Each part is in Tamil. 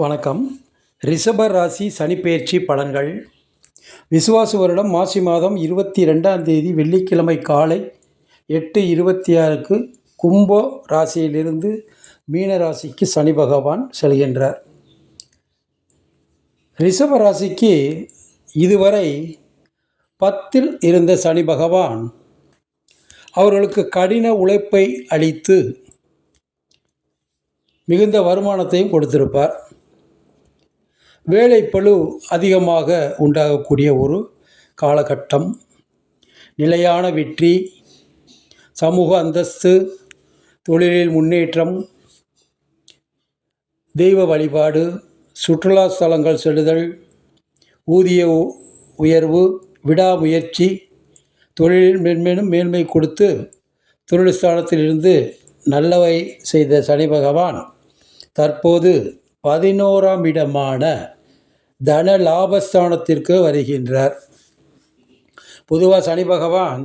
வணக்கம். ரிஷப ராசி சனிப்பெயர்ச்சி பலன்கள். விசுவாச வருடம் மாசி மாதம் 22ஆம் தேதி வெள்ளிக்கிழமை காலை 8:26க்கு கும்ப ராசியிலிருந்து மீன ராசிக்கு சனி பகவான் செல்கின்றார். ரிஷப ராசிக்கு இதுவரை 10ல் இருந்த சனி பகவான் அவர்களுக்கு கடின உழைப்பை அளித்து மிகுந்த வருமானத்தையும் கொடுத்திருப்பார். வேலைப்பளு அதிகமாக உண்டாகக்கூடிய ஒரு காலகட்டம், நிலையான வெற்றி, சமூக அந்தஸ்து, தொழிலில் முன்னேற்றம், தெய்வ வழிபாடு, சுற்றுலா ஸ்தலங்கள் செல்லுதல், ஊதிய உயர்வு, விடாமுயற்சி, தொழிலில் மென்மேலும் மேன்மை கொடுத்து தொழில் ஸ்தானத்திலிருந்து நல்லவை செய்த சனி பகவான் தற்போது 11ஆம் இடமான தன லாபஸ்தானத்திற்கு வருகின்றார். பொதுவாக சனி பகவான்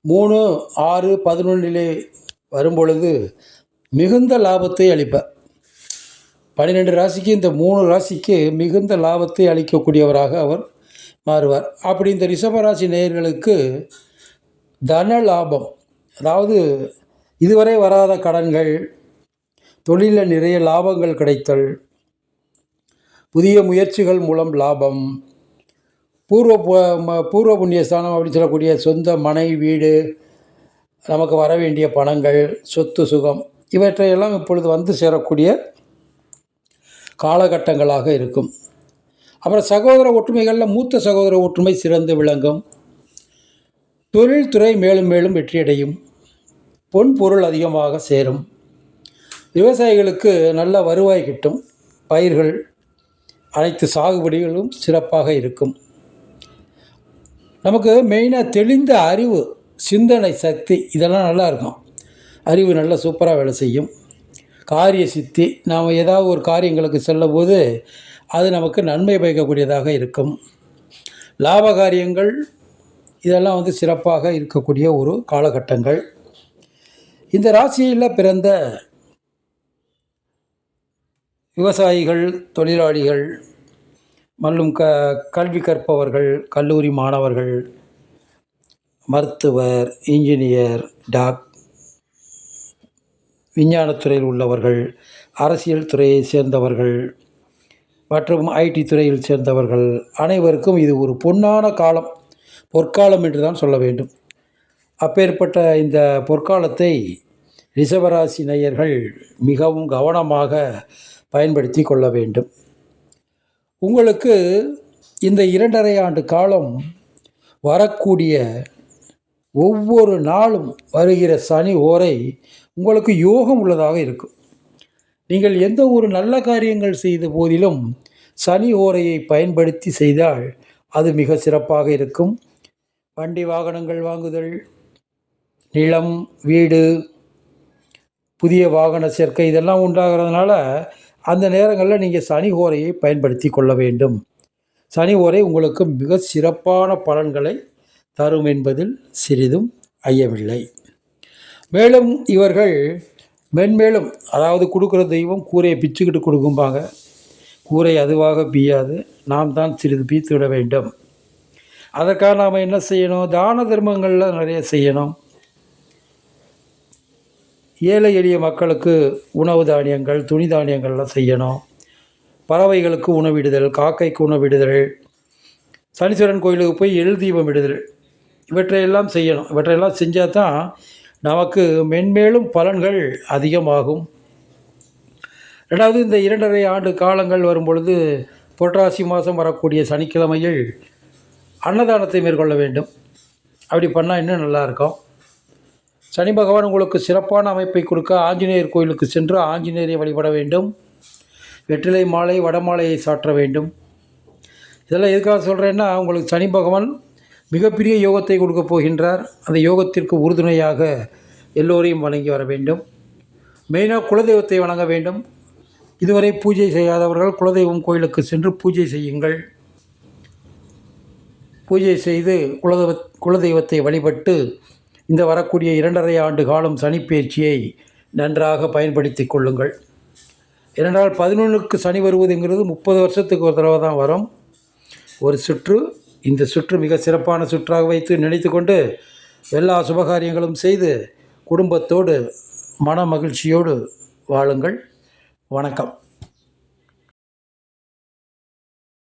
3, 6, 11 வரும்பொழுது மிகுந்த லாபத்தை அளிப்பார். 12 ராசிக்கு இந்த 3 ராசிக்கு மிகுந்த லாபத்தை அளிக்கக்கூடியவராக அவர் மாறுவார். அப்படி இந்த ரிஷபராசி நேயர்களுக்கு தன லாபம், அதாவது இதுவரை வராத கடன்கள், தொழிலில் நிறைய லாபங்கள் கிடைத்தல், புதிய முயற்சிகள் மூலம் லாபம், பூர்வ புண்ணியஸ்தானம் அப்படின்னு சொல்லக்கூடிய சொந்த மனை, வீடு, நமக்கு வர வேண்டிய பணங்கள், சொத்து சுகம், இவற்றையெல்லாம் இப்பொழுது வந்து சேரக்கூடிய காலகட்டங்களாக இருக்கும். அப்புறம் சகோதர ஒற்றுமைகளில் மூத்த சகோதர ஒற்றுமை சிறந்து விளங்கும். தொழில்துறை மேலும் மேலும் வெற்றியடையும். பொன் பொருள் அதிகமாக சேரும். விவசாயிகளுக்கு நல்ல வருவாய் கிட்டும். பயிர்கள், அனைத்து சாகுபடிகளும் சிறப்பாக இருக்கும். நமக்கு மெயினாக தெளிந்த அறிவு, சிந்தனை சக்தி, இதெல்லாம் நல்லா இருக்கும். அறிவு நல்லா சூப்பராக வேலை செய்யும். காரிய சித்தி, நாம் ஏதாவது ஒரு காரியங்களுக்கு செல்லும் போது அது நமக்கு நன்மை பயக்கக்கூடியதாக இருக்கும். லாப காரியங்கள் இதெல்லாம் சிறப்பாக இருக்கக்கூடிய ஒரு காலகட்டங்கள். இந்த ராசியில் பிறந்த விவசாயிகள், தொழிலாளிகள் மற்றும் கல்வி கற்பவர்கள், கல்லூரி மாணவர்கள், மருத்துவர், இன்ஜினியர், விஞ்ஞானத்துறையில் உள்ளவர்கள், அரசியல் துறையை சேர்ந்தவர்கள் மற்றும் ஐடி துறையில் சேர்ந்தவர்கள் அனைவருக்கும் இது ஒரு பொன்னான காலம், பொற்காலம் என்று தான் சொல்ல வேண்டும். அப்பேற்பட்ட இந்த பொற்காலத்தை ரிஷபராசி நேயர்கள் மிகவும் கவனமாக பயன்படுத்தி கொள்ள வேண்டும். உங்களுக்கு இந்த 2.5 ஆண்டு காலம் வரக்கூடிய ஒவ்வொரு நாளும் வருகிற சனி ஓரை உங்களுக்கு யோகம் உள்ளதாக இருக்கும். நீங்கள் எந்த ஒரு நல்ல காரியங்கள் செய்த போதிலும் சனி ஓரையை பயன்படுத்தி செய்தால் அது மிக சிறப்பாக இருக்கும். வண்டி வாகனங்கள் வாங்குதல், நிலம், வீடு, புதிய வாகன சேர்க்கை இதெல்லாம் உண்டாகிறதுனால அந்த நேரங்களில் நீங்கள் சனி ஓரையை பயன்படுத்தி கொள்ள வேண்டும். சனி ஓரை உங்களுக்கு மிக சிறப்பான பலன்களை தரும் என்பதில் சிறிதும் ஐயமில்லை. மேலும் இவர்கள் மென்மேலும், அதாவது கொடுக்குற தெய்வம் கூரையை பிச்சுக்கிட்டு கொடுக்கும்பாங்க. கூரை அதுவாக பிய்யாது, நாம் தான் சிறிது பீத்து விட வேண்டும். அதற்காக நாம் என்ன செய்யணும்? தான தர்மங்களில் நிறைய செய்யணும். ஏழை எளிய மக்களுக்கு உணவு தானியங்கள், துணி தானியங்கள்லாம் செய்யணும். பறவைகளுக்கு உணவிடுதல், காக்கைக்கு உணவிடுதல், சனீஸ்வரன் கோயிலுக்கு போய் எள் தீபம் இடுதல், இவற்றையெல்லாம் செய்யணும். இவற்றையெல்லாம் செஞ்சால் தான் நமக்கு மென்மேலும் பலன்கள் அதிகமாகும். ரெண்டாவது, இந்த 2.5 ஆண்டு காலங்கள் வரும்பொழுது புரட்டாசி மாதம் வரக்கூடிய சனிக்கிழமையில் அன்னதானத்தை மேற்கொள்ள வேண்டும். அப்படி பண்ணால் இன்னும் நல்லாயிருக்கும். சனி பகவான் உங்களுக்கு சிறப்பான அமைப்பை கொடுக்க ஆஞ்சநேயர் கோயிலுக்கு சென்று ஆஞ்சநேயரை வழிபட வேண்டும். வெற்றிலை மாலை, வடமாலையை சாற்ற வேண்டும். இதெல்லாம் எதுக்காக சொல்கிறேன்னா, உங்களுக்கு சனி பகவான் மிகப்பெரிய யோகத்தை கொடுக்க போகின்றார். அந்த யோகத்திற்கு உறுதுணையாக எல்லோரையும் வணங்கி வர வேண்டும். மெயினாக குலதெய்வத்தை வணங்க வேண்டும். இதுவரை பூஜை செய்யாதவர்கள் குலதெய்வம் கோயிலுக்கு சென்று பூஜை செய்யுங்கள். பூஜை செய்து குலதெய்வத்தை வழிபட்டு இந்த வரக்கூடிய 2.5 ஆண்டு காலம் சனிப்பெயர்ச்சியை நன்றாக பயன்படுத்தி கொள்ளுங்கள். ஏனென்றால் 11க்கு சனி வருவதுங்கிறது 30 வருஷத்துக்கு ஒரு தடவை தான் வரும் ஒரு சுற்று. இந்த சுற்று மிக சிறப்பான சுற்றாக வைத்து நினைத்து கொண்டு எல்லா சுபகாரியங்களும் செய்து குடும்பத்தோடு மன மகிழ்ச்சியோடு வாழுங்கள். வணக்கம்.